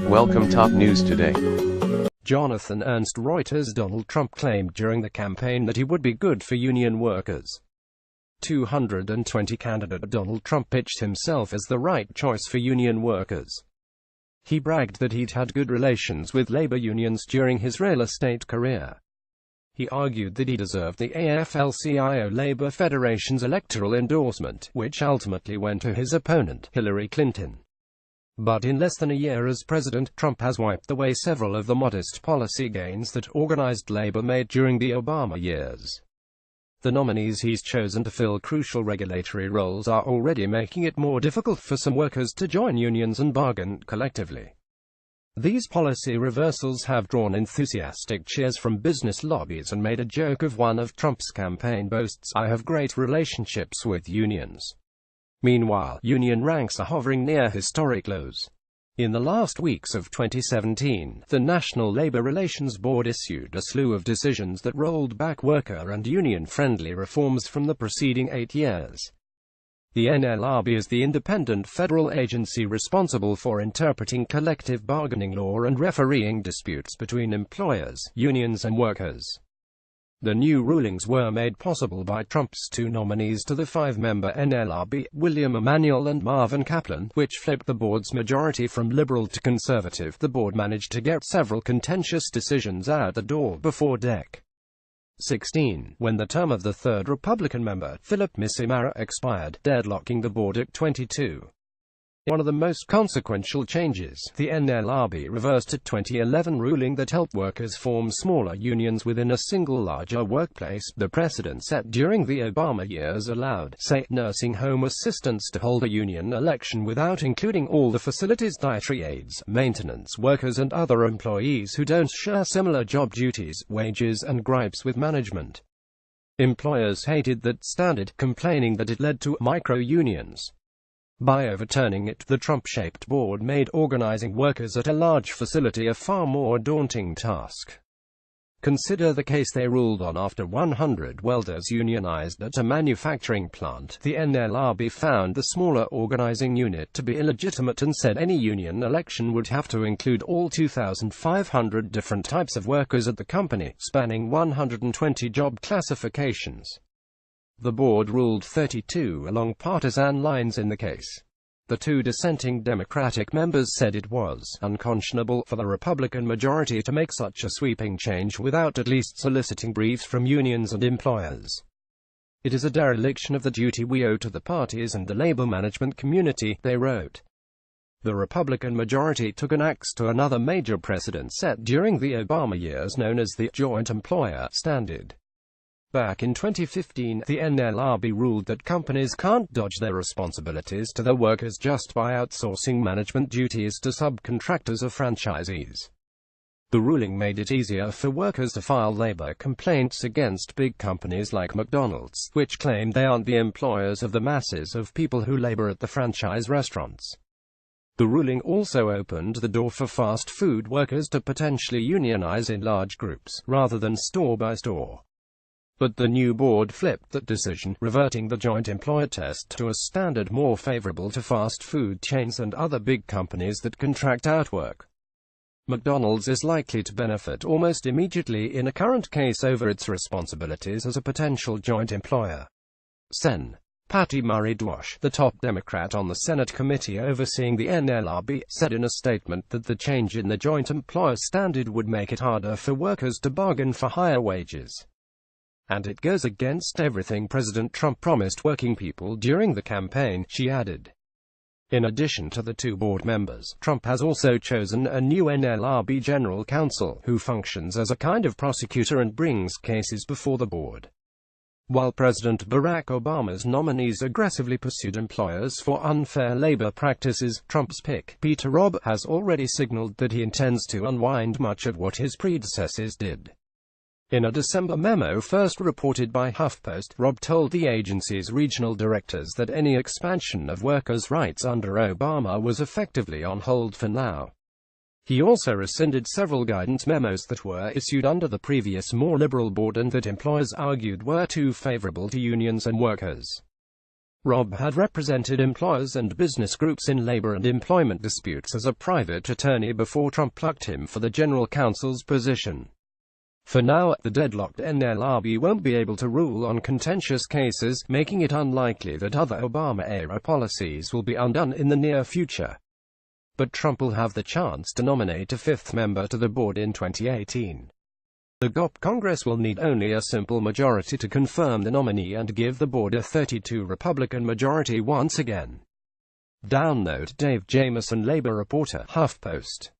Welcome top news today. Jonathan Ernst Reuters Donald Trump claimed during the campaign that he would be good for union workers. 220 candidate Donald Trump pitched himself as the right choice for union workers. He bragged that he'd had good relations with labor unions during his real estate career. He argued that he deserved the AFL-CIO Labor Federation's electoral endorsement, which ultimately went to his opponent, Hillary Clinton. But in less than a year as president, Trump has wiped away several of the modest policy gains that organized labor made during the Obama years. The nominees he's chosen to fill crucial regulatory roles are already making it more difficult for some workers to join unions and bargain collectively. These policy reversals have drawn enthusiastic cheers from business lobbies and made a joke of one of Trump's campaign boasts, "I have great relationships with unions." Meanwhile, union ranks are hovering near historic lows. In the last weeks of 2017, the National Labor Relations Board issued a slew of decisions that rolled back worker and union-friendly reforms from the preceding 8 years. The NLRB is the independent federal agency responsible for interpreting collective bargaining law and refereeing disputes between employers, unions and workers. The new rulings were made possible by Trump's two nominees to the 5-member NLRB, William Emanuel and Marvin Kaplan, which flipped the board's majority from liberal to conservative. The board managed to get several contentious decisions out the door before Dec. 16, when the term of the third Republican member, Philip Missimara, expired, deadlocking the board at 22. One of the most consequential changes, the NLRB reversed a 2011 ruling that helped workers form smaller unions within a single larger workplace. The precedent set during the Obama years allowed, say, nursing home assistants to hold a union election without including all the facility's dietary aides, maintenance workers and other employees who don't share similar job duties, wages and gripes with management. Employers hated that standard, complaining that it led to micro-unions. By overturning it, the Trump-shaped board made organizing workers at a large facility a far more daunting task. Consider the case they ruled on after 100 welders unionized at a manufacturing plant. The NLRB found the smaller organizing unit to be illegitimate and said any union election would have to include all 2,500 different types of workers at the company, spanning 120 job classifications. The board ruled 32 along partisan lines in the case. The two dissenting Democratic members said it was unconscionable for the Republican majority to make such a sweeping change without at least soliciting briefs from unions and employers. "It is a dereliction of the duty we owe to the parties and the labor management community," they wrote. The Republican majority took an axe to another major precedent set during the Obama years known as the joint employer standard. Back in 2015, the NLRB ruled that companies can't dodge their responsibilities to their workers just by outsourcing management duties to subcontractors or franchisees. The ruling made it easier for workers to file labor complaints against big companies like McDonald's, which claim they aren't the employers of the masses of people who labor at the franchise restaurants. The ruling also opened the door for fast food workers to potentially unionize in large groups, rather than store by store. But the new board flipped that decision, reverting the joint employer test to a standard more favorable to fast food chains and other big companies that contract out work. McDonald's is likely to benefit almost immediately in a current case over its responsibilities as a potential joint employer. Sen. Patty Murray-Dwash, the top Democrat on the Senate committee overseeing the NLRB, said in a statement that the change in the joint employer standard would make it harder for workers to bargain for higher wages. And it goes against everything President Trump promised working people during the campaign, she added. In addition to the two board members, Trump has also chosen a new NLRB general counsel, who functions as a kind of prosecutor and brings cases before the board. While President Barack Obama's nominees aggressively pursued employers for unfair labor practices, Trump's pick, Peter Robb, has already signaled that he intends to unwind much of what his predecessors did. In a December memo first reported by HuffPost, Robb told the agency's regional directors that any expansion of workers' rights under Obama was effectively on hold for now. He also rescinded several guidance memos that were issued under the previous more liberal board and that employers argued were too favorable to unions and workers. Rob had represented employers and business groups in labor and employment disputes as a private attorney before Trump plucked him for the general counsel's position. For now, the deadlocked NLRB won't be able to rule on contentious cases, making it unlikely that other Obama-era policies will be undone in the near future. But Trump will have the chance to nominate a fifth member to the board in 2018. The GOP Congress will need only a simple majority to confirm the nominee and give the board a 32 Republican majority once again. Download Dave Jamieson, Labor reporter, HuffPost.